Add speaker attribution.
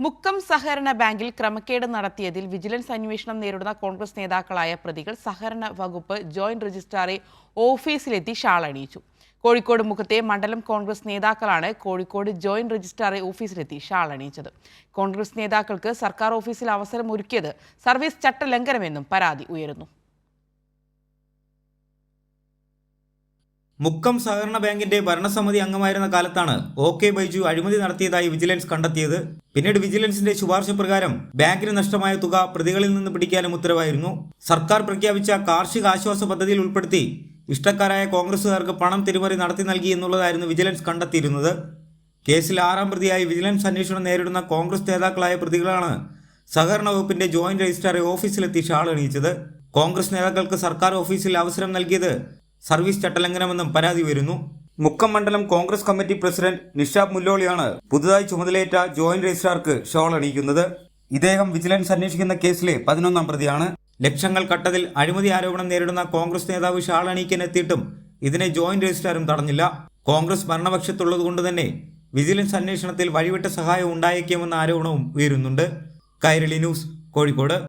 Speaker 1: മുക്കം സഹകരണ ബാങ്കിൽ ക്രമക്കേട് നടത്തിയതിൽ വിജിലൻസ് അന്വേഷണം നേരിടുന്ന കോൺഗ്രസ് നേതാക്കളായ പ്രതികൾ സഹകരണ വകുപ്പ് ജോയിന്റ് രജിസ്ട്രാറെ ഓഫീസിലെത്തി ഷാളണിയിച്ചു. കോഴിക്കോട് മുഖത്തെ മണ്ഡലം കോൺഗ്രസ് നേതാക്കളാണ് കോഴിക്കോട് ജോയിന്റ് രജിസ്ട്രാറെ ഓഫീസിലെത്തി ഷാളണിയിച്ചത്. കോൺഗ്രസ് നേതാക്കൾക്ക് സർക്കാർ ഓഫീസിൽ അവസരം ഒരുക്കിയത് സർവീസ് ചട്ടലംഘനമെന്നും പരാതി ഉയരുന്നു.
Speaker 2: മുക്കം സഹകരണ ബാങ്കിന്റെ ഭരണസമിതി അംഗമായിരുന്ന കാലത്താണ് OK ബൈജു അഴിമതി നടത്തിയതായി വിജിലൻസ് കണ്ടെത്തിയത്. പിന്നീട് വിജിലൻസിന്റെ ശുപാർശ പ്രകാരം ബാങ്കിന് നഷ്ടമായ തുക പ്രതികളിൽ നിന്ന് പിടിക്കാനും ഉത്തരവായിരുന്നു. സർക്കാർ പ്രഖ്യാപിച്ച കാർഷിക ആശ്വാസ പദ്ധതിയിൽ ഉൾപ്പെടുത്തി ഇഷ്ടക്കാരായ കോൺഗ്രസുകാർക്ക് പണം തിരിമറി നടത്തി നൽകി എന്നുള്ളതായിരുന്നു വിജിലൻസ് കണ്ടെത്തിയിരുന്നത്. കേസിൽ 6ാം പ്രതിയായി വിജിലൻസ് അന്വേഷണം നേരിടുന്ന കോൺഗ്രസ് നേതാക്കളായ പ്രതികളാണ് സഹകരണ വകുപ്പിന്റെ ജോയിന്റ് രജിസ്ട്രാറെ ഓഫീസിലെത്തി ഷാളണിയിച്ചത്. കോൺഗ്രസ് നേതാക്കൾക്ക് സർക്കാർ ഓഫീസിൽ അവസരം നൽകിയത് സർവീസ് ചട്ടലംഘനമെന്നും പരാതി വരുന്നു. മുക്കം മണ്ഡലം കോൺഗ്രസ് കമ്മിറ്റി പ്രസിഡന്റ് നിഷാബ് മുല്ലോളിയാണ് പുതുതായി ചുമതലയേറ്റ ജോയിന്റ് രജിസ്ട്രാർക്ക് ഷോൾ അണിയിക്കുന്നത്. ഇദ്ദേഹം വിജിലൻസ് അന്വേഷിക്കുന്ന കേസിലെ 11ാം പ്രതിയാണ്. ലക്ഷങ്ങൾ കട്ടതിൽ അഴിമതി ആരോപണം നേരിടുന്ന കോൺഗ്രസ് നേതാവ് ഷാൾ അണിയിക്കാൻ എത്തിയിട്ടും ഇതിനെ ജോയിന്റ് രജിസ്ട്രാറും തടഞ്ഞില്ല. കോൺഗ്രസ് ഭരണപക്ഷത്തുള്ളതുകൊണ്ട് തന്നെ വിജിലൻസ് അന്വേഷണത്തിൽ വഴിവിട്ട സഹായം ഉണ്ടായേക്കുമെന്ന ആരോപണവും ഉയരുന്നുണ്ട്. കൈരളി ന്യൂസ്, കോഴിക്കോട്.